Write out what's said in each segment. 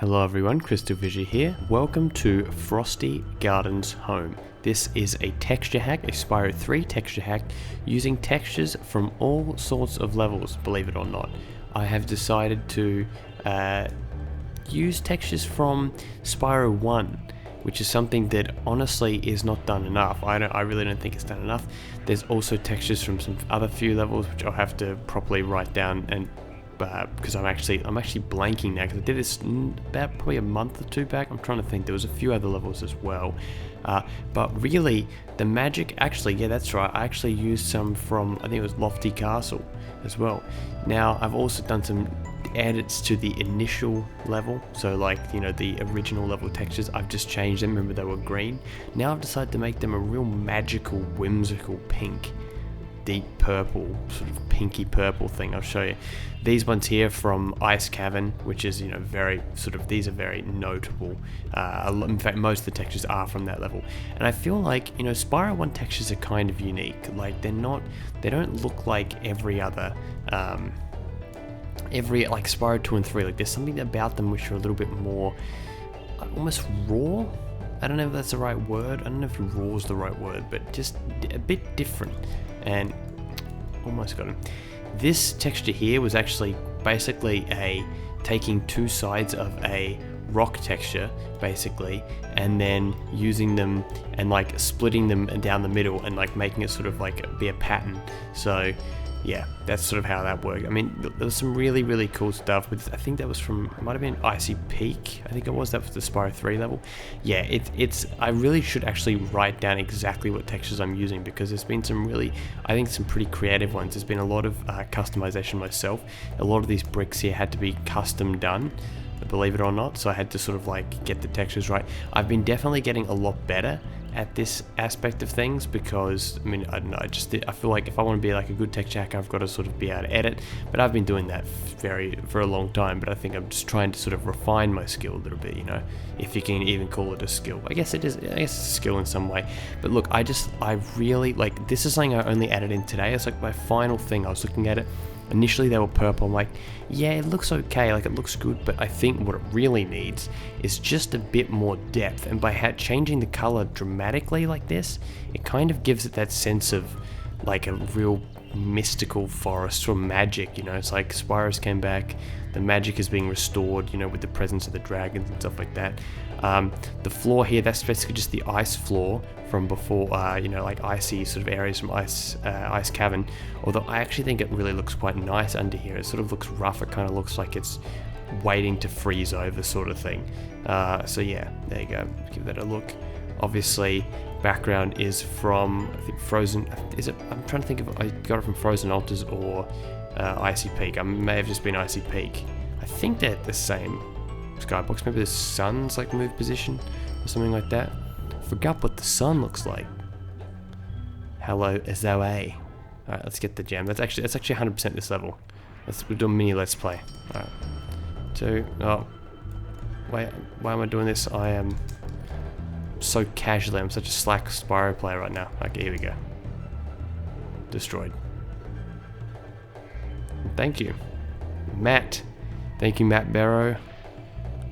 Hello everyone, CrystalFissure here. Welcome to Frosty Gardens Home. This is a texture hack, a Spyro 3 texture hack, using textures from all sorts of levels, believe it or not. I have decided to use textures from Spyro 1, which is something that honestly is not done enough. I really don't think it's done enough. There's also textures from some other few levels, which I'll have to properly write down and because I'm actually blanking now, because I did this about probably a month or two back. I'm trying to think. There was a few other levels as well, but really the magic, actually, yeah, that's right, I actually used some from, I think it was Lofty Castle as well. Now I've also done some edits to the initial level, so like, you know, the original level textures, I've just changed them. Remember, they were green. Now I've decided to make them a real magical, whimsical pink, deep purple, sort of pinky purple thing. I'll show you these ones here from Ice Cavern, which is, you know, very sort of, these are very notable. In fact, most of the textures are from that level, and I feel like, you know, Spyro 1 textures are kind of unique. Like, they don't look like every other like Spyro 2 and 3. Like, there's something about them which are a little bit more almost raw. I don't know if that's the right word. I don't know if raw is the right word, but just a bit different. And almost got him. This texture here was actually basically taking two sides of a rock texture, basically, and then using them and like splitting them down the middle and like making it sort of like be a pattern. So yeah, that's sort of how that worked. I mean, there was some really, really cool stuff with, I think that was from, it might have been Icy Peak, I think it was. That was the Spyro 3 level. Yeah, it's I really should actually write down exactly what textures I'm using, because there's been some really, I think, some pretty creative ones. There's been a lot of customization myself. A lot of these bricks here had to be custom done, believe it or not, so I had to sort of like get the textures right. I've been definitely getting a lot better at this aspect of things, because I mean, I don't know, I feel like if I want to be like a good texture hacker, I've got to sort of be able to edit, but I've been doing that for a long time. But I think I'm just trying to sort of refine my skill a little bit, you know, if you can even call it a skill. I guess it is, I guess it's a skill in some way. But look, I really like, this is something I only added in today. It's like my final thing. I was looking at it. Initially they were purple. I'm like, yeah, it looks okay, like it looks good, but I think what it really needs is just a bit more depth. And by changing the color dramatically like this, it kind of gives it that sense of like a real mystical forest or magic, you know. It's like Spyro's came back, the magic is being restored, you know, with the presence of the dragons and stuff like that. The floor here, that's basically just the ice floor from before, you know, like icy sort of areas from Ice Cavern. Although I actually think it really looks quite nice under here. It sort of looks rough. It kind of looks like it's waiting to freeze over, sort of thing. So yeah, there you go. Give that a look. Obviously, background is from, I think, Frozen. Is it? I'm trying to think if I got it from Frozen Altars or Icy Peak. I may have just been Icy Peak. I think they're the same skybox. Maybe the sun's like moved position or something like that. Forgot what the sun looks like. Hello, Zoe. Alright, let's get the gem. That's actually 100% this level. We'll do a mini let's play. Alright. Oh. Wait, why am I doing this? I am so casually. I'm such a slack Spyro player right now. Okay, here we go. Destroyed. Thank you, Matt. Thank you, Matt Barrow.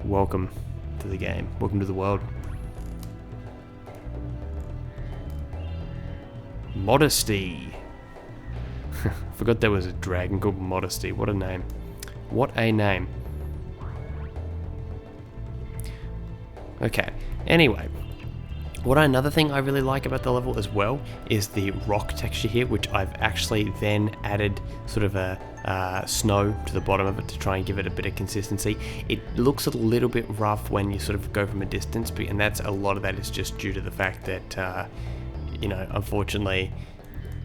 Welcome to the game. Welcome to the world. Modesty. Forgot there was a dragon called Modesty. What a name. What a name. Okay, anyway. Another thing I really like about the level as well is the rock texture here, which I've actually then added sort of a snow to the bottom of it to try and give it a bit of consistency. It looks a little bit rough when you sort of go from a distance, and that's, a lot of that is just due to the fact that you know, unfortunately,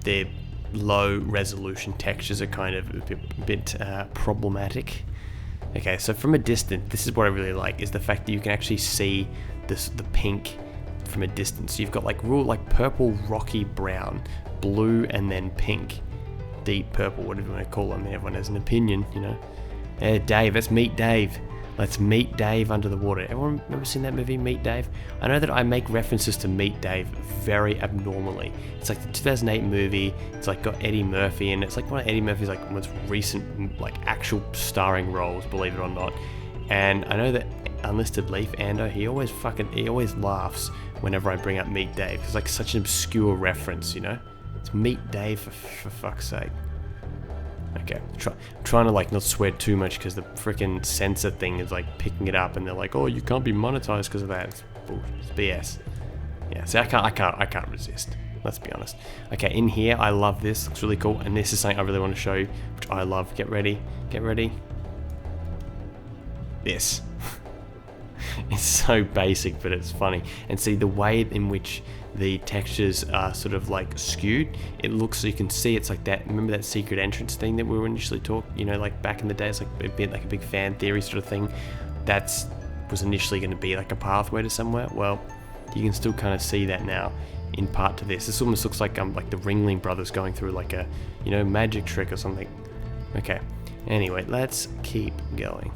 the low resolution textures are kind of a bit problematic. Okay, so from a distance, this is what I really like, is the fact that you can actually see the pink from a distance. So you've got like real like purple, rocky brown, blue, and then pink, deep purple, whatever you want to call them. I mean, everyone has an opinion, you know. Dave, let's meet Dave. Let's meet Dave under the water. Everyone ever seen that movie, Meet Dave? I know that I make references to Meet Dave very abnormally. It's like the 2008 movie. It's like got Eddie Murphy, and it's like one of Eddie Murphy's like most recent like actual starring roles, believe it or not. And I know that Unlisted Leaf, Ando, he always laughs whenever I bring up Midday. It's like such an obscure reference, you know? It's Midday for fuck's sake. Okay, I'm trying to like not swear too much because the freaking censor thing is like picking it up, and they're like, "Oh, you can't be monetized because of that." It's bullshit. It's BS. Yeah, see, I can't resist. Let's be honest. Okay, in here, I love this. Looks really cool, and this is something I really want to show you, which I love. Get ready. Get ready. This. It's so basic, but it's funny. And see the way in which the textures are sort of like skewed. It looks, so you can see it's like that. Remember that secret entrance thing that we were initially talking, you know, like back in the days, like a bit like a big fan theory sort of thing. Was initially going to be like a pathway to somewhere. Well, you can still kind of see that now in part to this. This almost looks like the Ringling Brothers going through like a, you know, magic trick or something. Okay. Anyway, let's keep going.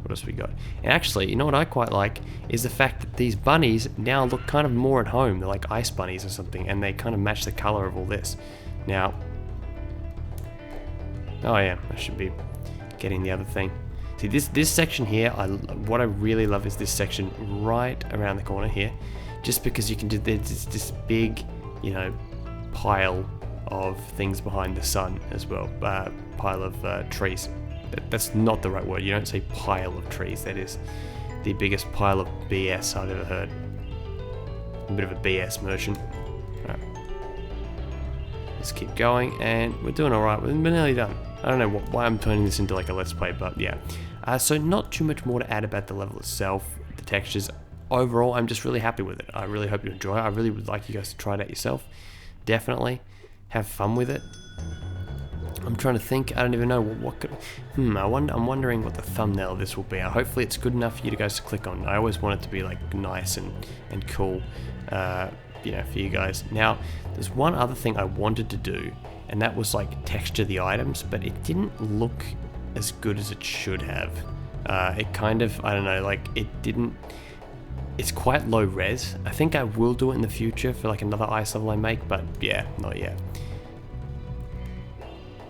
What else we got? And actually, you know what I quite like is the fact that these bunnies now look kind of more at home. They're like ice bunnies or something, and they kind of match the color of all this. Now, oh yeah, I should be getting the other thing. See this section here. What I really love is this section right around the corner here, just because you can do this big, you know, pile of things behind the sun as well. Pile of trees. That's not the right word. You don't say pile of trees. That is the biggest pile of BS I've ever heard. A bit of a BS merchant. Alright. Let's keep going, and we're doing alright. We're nearly done. I don't know why I'm turning this into like a let's play, but yeah. So not too much more to add about the level itself, the textures. Overall, I'm just really happy with it. I really hope you enjoy it. I really would like you guys to try it out yourself. Definitely. Have fun with it. I'm trying to think. I don't even know what could. I'm wondering what the thumbnail of this will be. Hopefully, it's good enough for you guys to click on. I always want it to be like nice and cool, you know, for you guys. Now, there's one other thing I wanted to do, and that was like texture the items, but it didn't look as good as it should have. It kind of, I don't know, like it didn't. It's quite low res. I think I will do it in the future for like another ice level I make, but yeah, not yet.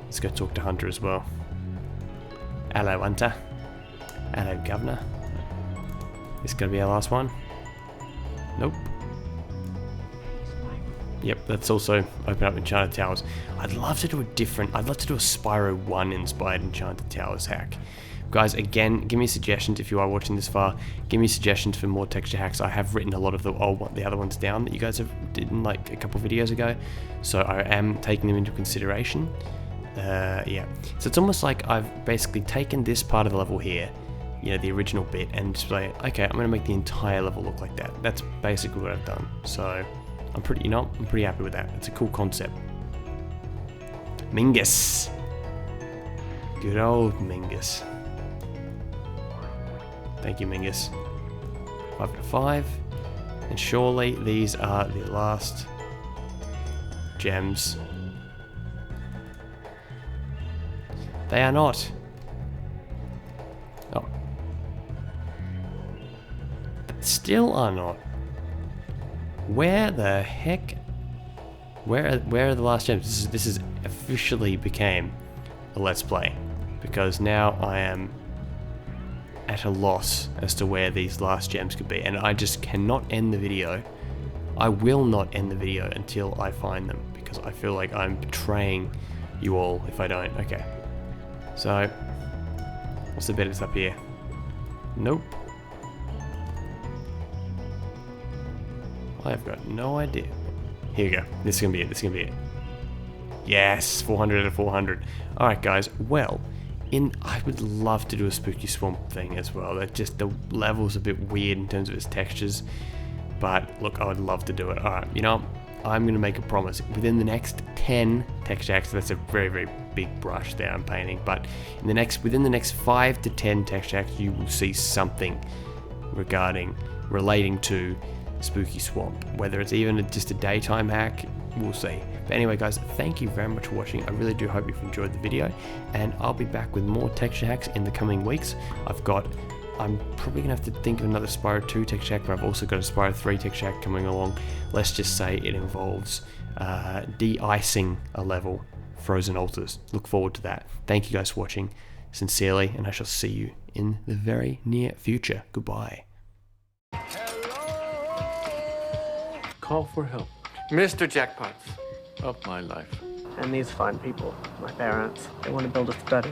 Let's go talk to Hunter as well. Hello, Hunter. Hello, Governor. This gonna be our last one? Nope. Yep, that's also open up Enchanted Towers. I'd love to do a Spyro 1 inspired Enchanted Towers hack. Guys, again, give me suggestions if you are watching this far. Give me suggestions for more texture hacks. I have written a lot of the other ones down that you guys have did in like a couple videos ago, so I am taking them into consideration. Yeah, so it's almost like I've basically taken this part of the level here, you know, the original bit, and just like, okay, I'm gonna make the entire level look like that. That's basically what I've done. So I'm pretty happy with that. It's a cool concept. Mingus, good old Mingus. Thank you, Mingus. 5 out of 5, and surely these are the last gems. They are not. Oh. Still are not. Where the heck? Where are the last gems? This is officially became a let's play, because now I am at a loss as to where these last gems could be, and I just cannot end the video. I will not end the video until I find them, because I feel like I'm betraying you all if I don't. Okay. So, what's the bet it's up here? Nope. I've got no idea. Here we go. This is gonna be it. This is gonna be it. Yes, 400 out of 400. All right, guys. Well, I would love to do a spooky swamp thing as well. That just the level's a bit weird in terms of its textures, but look, I would love to do it. All right, you know, I'm gonna make a promise. Within the next 10 texture hacks, that's a very, very big brush there I'm painting, but within the next 5 to 10 texture hacks, you will see something relating to spooky swamp. Whether it's even just a daytime hack, we'll see. But anyway, guys, thank you very much for watching. I really do hope you've enjoyed the video, and I'll be back with more texture hacks in the coming weeks. I'm probably gonna have to think of another Spyro 2 texture hack, but I've also got a Spyro 3 texture hack coming along. Let's just say it involves de-icing a level, frozen altars. Look forward to that. Thank you guys for watching. sincerely, and I shall see you in the very near future. Goodbye. Call for help. Mr. Jackpots of my life. And these fine people, my parents, they want to build a study.